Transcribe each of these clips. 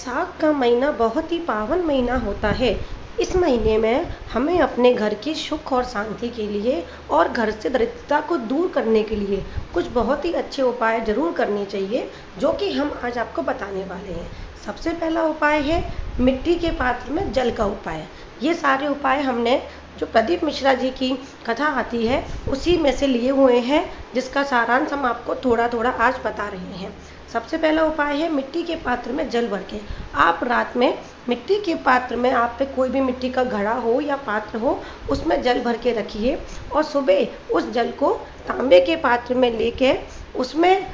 वैशाख का महीना बहुत ही पावन महीना होता है। इस महीने में हमें अपने घर की सुख और शांति के लिए और घर से दरिद्रता को दूर करने के लिए कुछ बहुत ही अच्छे उपाय जरूर करने चाहिए, जो कि हम आज आपको बताने वाले हैं। सबसे पहला उपाय है मिट्टी के पात्र में जल का उपाय। ये सारे उपाय हमने जो प्रदीप मिश्रा जी की कथा आती है उसी में से लिए हुए हैं, जिसका सारांश हम आपको थोड़ा थोड़ा आज बता रहे हैं। सबसे पहला उपाय है मिट्टी के पात्र में जल भर के। आप रात में मिट्टी के पात्र में, आप पे कोई भी मिट्टी का घड़ा हो या पात्र हो, उसमें जल भर के रखिए और सुबह उस जल को तांबे के पात्र में लेके उसमें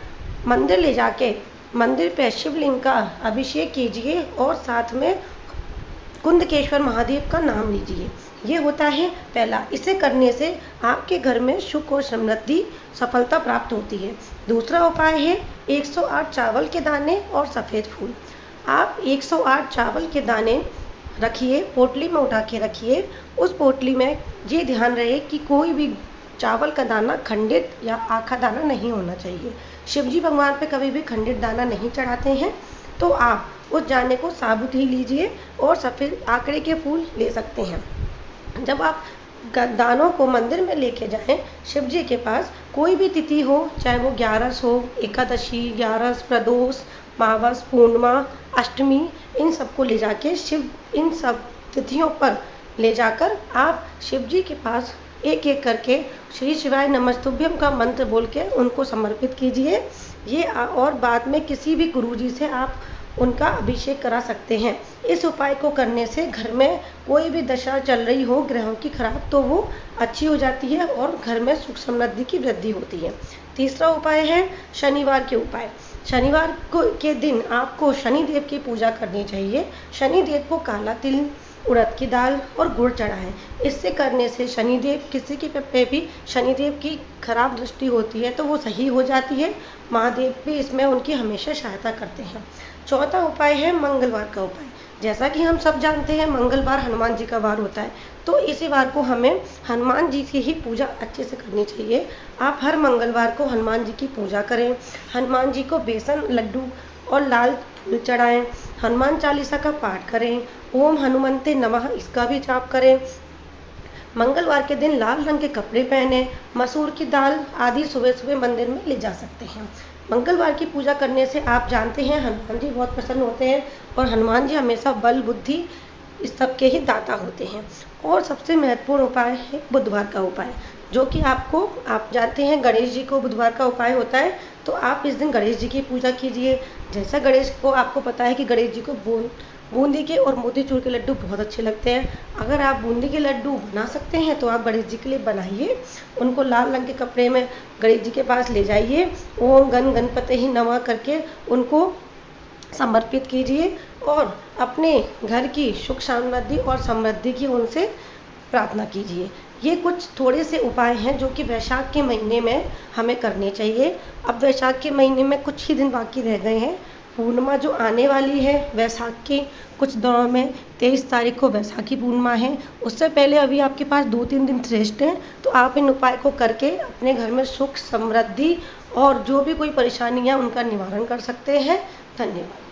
मंदिर ले जाके मंदिर पे शिवलिंग का अभिषेक कीजिए और साथ में कुंदकेश्वर महादेव का नाम लीजिए। ये होता है पहला। इसे करने से आपके घर में सुख और समृद्धि सफलता प्राप्त होती है। दूसरा उपाय है 108 चावल के दाने और सफ़ेद फूल। आप 108 चावल के दाने रखिए, पोटली में उठा के रखिए। उस पोटली में ये ध्यान रहे कि कोई भी चावल का दाना खंडित या आखा दाना नहीं होना चाहिए। शिवजी भगवान पे कभी भी खंडित दाना नहीं चढ़ाते हैं, तो आप उस दाने को साबुत ही लीजिए और सफ़ेद आंकड़े के फूल ले सकते हैं। जब आप दानों को मंदिर में लेके जाएं, शिव जी के पास, कोई भी तिथि हो, चाहे वो 11 हो, एकादशी, 11, प्रदोष, मावस, पूर्णिमा, अष्टमी, इन सबको ले जाके इन सब तिथियों पर ले जाकर आप शिव जी के पास एक एक करके श्री शिवाय नमस्तुभ्यम का मंत्र बोल के उनको समर्पित कीजिए। ये और बाद में किसी भी गुरु जी से आप उनका अभिषेक करा सकते हैं। इस उपाय को करने से घर में कोई भी दशा चल रही हो ग्रहों की खराब, तो वो अच्छी हो जाती है और घर में सुख समृद्धि की वृद्धि होती है। तीसरा उपाय है शनिवार के उपाय। शनिवार के दिन आपको शनिदेव की पूजा करनी चाहिए। शनिदेव को काला तिल, उड़द की दाल और गुड़ चढ़ाएं। इससे करने से शनिदेव, किसी के पे भी शनिदेव की खराब दृष्टि होती है तो वो सही हो जाती है। महादेव भी इसमें उनकी हमेशा सहायता करते हैं। चौथा उपाय है मंगलवार का उपाय। जैसा कि हम सब जानते हैं, मंगलवार हनुमान जी का वार होता है, तो इसी वार को हमें हनुमान जी की ही पूजा अच्छे से करनी चाहिए। आप हर मंगलवार को हनुमान जी की पूजा करें। हनुमान जी को बेसन लड्डू और लाल फूल चढ़ाएं। हनुमान चालीसा का पाठ करें। ओम हनुमंते नमः, इसका भी जाप करें। मंगलवार के दिन लाल रंग के कपड़े पहने, मसूर की दाल आदि सुबह सुबह मंदिर में ले जा सकते हैं। मंगलवार की पूजा करने से आप जानते हैं हनुमान जी बहुत प्रसन्न होते हैं और हनुमान जी हमेशा बल बुद्धि इस सब के ही दाता होते हैं। और सबसे महत्वपूर्ण उपाय है बुधवार का उपाय, जो कि आप जानते हैं गणेश जी को बुधवार का उपाय होता है, तो आप इस दिन गणेश जी की पूजा कीजिए। जैसा गणेश को आपको पता है कि गणेश जी को बूंदी के और मोतीचूर के लड्डू बहुत अच्छे लगते हैं। अगर आप बूंदी के लड्डू बना सकते हैं तो आप गणेश जी के लिए बनाइए। उनको लाल रंग के कपड़े में गणेश जी के पास ले जाइए। ओम गण गणपते ही नमः करके उनको समर्पित कीजिए और अपने घर की सुख समृद्धि और समृद्धि की उनसे प्रार्थना कीजिए। ये कुछ थोड़े से उपाय हैं जो कि वैशाख के महीने में हमें करने चाहिए। अब वैशाख के महीने में कुछ ही दिन बाकी रह गए हैं। पूर्णिमा जो आने वाली है वैशाख के कुछ दिनों में, 23 तारीख को वैशाखी पूर्णिमा है। उससे पहले अभी आपके पास 2-3 दिन श्रेष्ठ हैं, तो आप इन उपाय को करके अपने घर में सुख समृद्धि और जो भी कोई परेशानी है उनका निवारण कर सकते हैं। धन्यवाद।